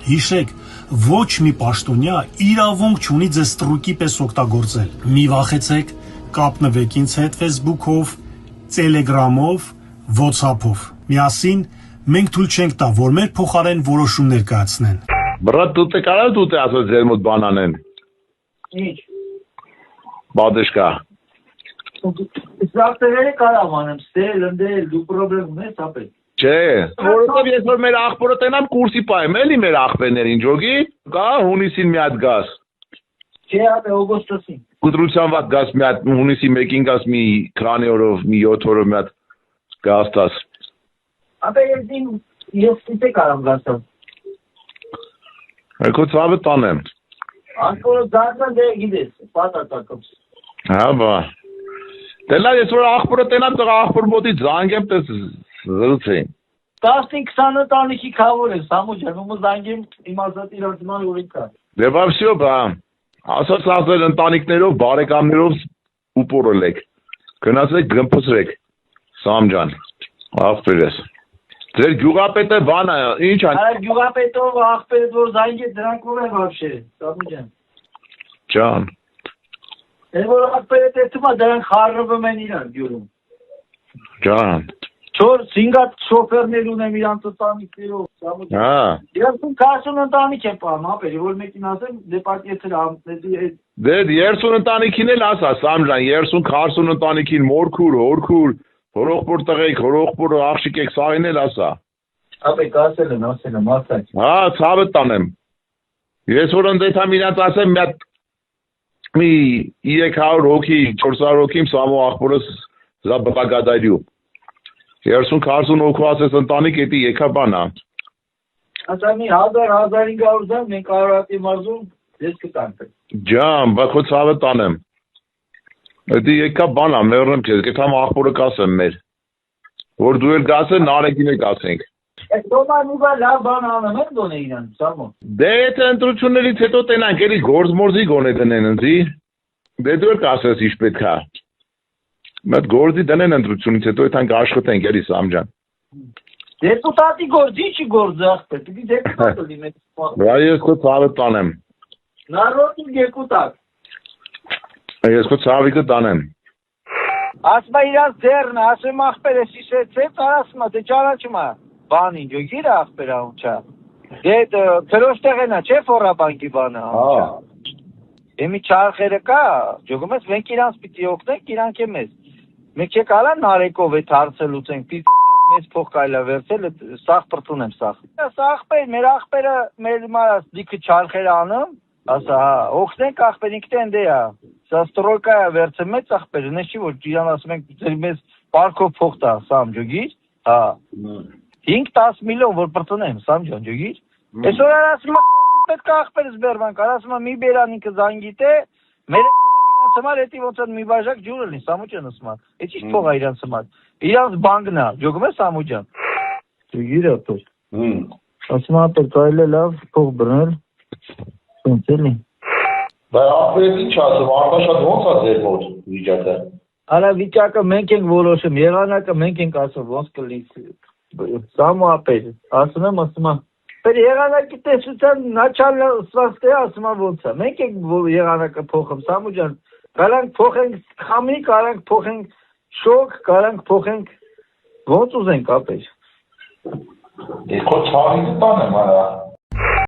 Հիշեք, ոչ մի պաշտոնյա իրավունք չունի ձեզ ստրուկի պես օգտագործել։ Մի վախեցեք, կապնվեք ինձ հետ Facebook-ով, Telegram-ով, WhatsApp-ով։ Միասին մենք թույլ չենք տա, որ մեր փոխարեն որոշումներ կայացնեն։ Բրատ դու կարա դու ասած ձեր մոտ բան անեն։ Ինչ։ Բադեշկա։ Սրակտերերը կարամ անեմ, ստել, ընդել, դու պրոբլեմ ունես, ապետ։ Չէ, որովհետև ես որ մեր աղբորը տենամ կուրսի պայեմ, էլի մեր աղբերներին ջոգի, կա հունիսին մի հատ գաս։ Չէ, ապե օգոստոսին։ Կուտրության վատ գաս մի հատ հունիսի 1-ին գաս մի քրանի օրով, մի 7 օրով մի հատ գաս տաս։ Ապե ես դիտե կարամ գասալ։ Եկո ցավը տանեմ։ Անկորը դարձան դե գիտես, պատատակոս։ Հա բա։ Դելա ես որ աղբորը տենամ, տղա աղբոր մոտի զանգեմ, տես զրուցեին։ 15-20 տանիքի քավոր ես, Սամոջան, ումը զանգեմ իմ ազատ իրացման օրինքա։ Դե վավսյո բա։ Ասած ասել ընտանիքներով, բարեկամներով ուպորելեք։ Գնացեք գմփսրեք։ Սամջան։ Աղբերես։ Ձեր գյուղապետը բանա, ինչ ան։ Այ գյուղապետով աղբերդ որ զանգե դրանք ով են вообще, Սամոջան։ Ջան։ Էլ որ աղբերդ էտումա դրանք խառնվում են իրար գյուղում։ Ջան։ 4-5 շոֆերներ ունեմ իրանց ընտանիքներով, Սամոջան։ Հա։ Իրանք 40 ընտանիք են պահում, ապեր, որ մեկին ասեմ, դե պատիեթր ամնեդի Դե 30 ընտանիքին էլ ասա, Սամջան, 30-40 ընտանիքին մորքուր, հորքուր, հորողբոր տղեկ, հորողբոր աղջիկ սաղին էլ ասա։ Ապե ասել եմ, մասակ։ Հա, ցավը տանեմ։ Ես որ ընդդեմ իրանց ասեմ, մի 300 հոգի, 400 հոգի Սամո աղբորս զա բղագադայրու։ 30-40 հոգու ասես ընտանիք էդի եկա բանա։ Ասա մի 1000-1500 զան մենք Արարատի մարզում ես կտանք։ Ջան, բա քո ցավը տանեմ։ Էդի եկա բանա, մեռնեմ քեզ, գտամ աղբորը կասեմ մեր։ Որ դու էլ գասեն, նարեկին էլ կասենք։ Այդ դոմանուվա լավ բան անեմ են դոնե իրան, Սամո։ Դե եթե ընտրություններից հետո տենանք, էլի գործ-մորձի գոնե դնեն ընձի։ Դե դու էլ կասես ինչ պետք է։ Մեծ գործի դնեն ընտրությունից հետո այդանք աշխատենք էլի Սամջան։ Դեպուտատի գործի չի գործ ախպետ, դի դեպուտատը լինի։ Բա ես քո ցավը տանեմ։ Նարոդի դեպուտատ։ Ես քո ցավը կտանեմ։ Ասմա իրաց ձեռն, ասեմ ախպերս իսեցեց, ասմա դե ճանաչումա։ Բանին ջոգիր ախպերա ունչա։ Դե քրոստեղենա չէ ֆորաբանկի բանը ունչա։ Եմի չարխերը կա, ջոգում ես մենք իրանց պիտի օգնենք, իրանք է մեզ։ Մենք չեք ալա նարեկով է հարցը լուծենք, պիտի մեզ փող կայլա վերցել, սաղ պրտունեմ սաղ։ Ախպեր, մեր ախպերը մեր մարած դիքը չարխերը անում, ասա հա, օգնենք ախպեր ինքն դե է։ Սա ստրոյկա է վերցել մեծ ախպեր, նշի որ իրան ասում ենք ձեր մեզ պարկով փող տա, Սամ ջոգիր, հա։ 5-10 միլիոն որ պրտունեմ, Սամ ջան ջոգիր։ Այսօր ասում պետք է ախպերս բերվանք, ասում եմ մի բերանիկը զանգիտե, մեր իրանց համար էտի ոնց են մի բաժակ ջուրը լինի, Սամոջան ասում եմ, էդ ինչ փող է իրանց համար, իրանց բանկն է, ջոգում է Սամոջան, ջոգիր ապեր, ասում եմ պետք է լավ փող բռնել, ոնց էլի։ Բա ախպերից ինչ ասում, Արտաշատ ոնց է ձեր մոտ վիճակը։ Արա վիճակը մենք ենք որոշում, եղանակը մենք ենք ասում, ոնց կլինի, Սամո ապեր, ասում եմ, Պեր եղանակի տեսության նաչալը սվաստե ասում է ոնց է, մենք ենք եղանակը փոխում, Սամոջան, կարանք փոխենք խամի, կարանք փոխենք շոկ, կարանք փոխենք ոնց ուզենք ապեր։ Ես քո ցավի կտանեմ, արա։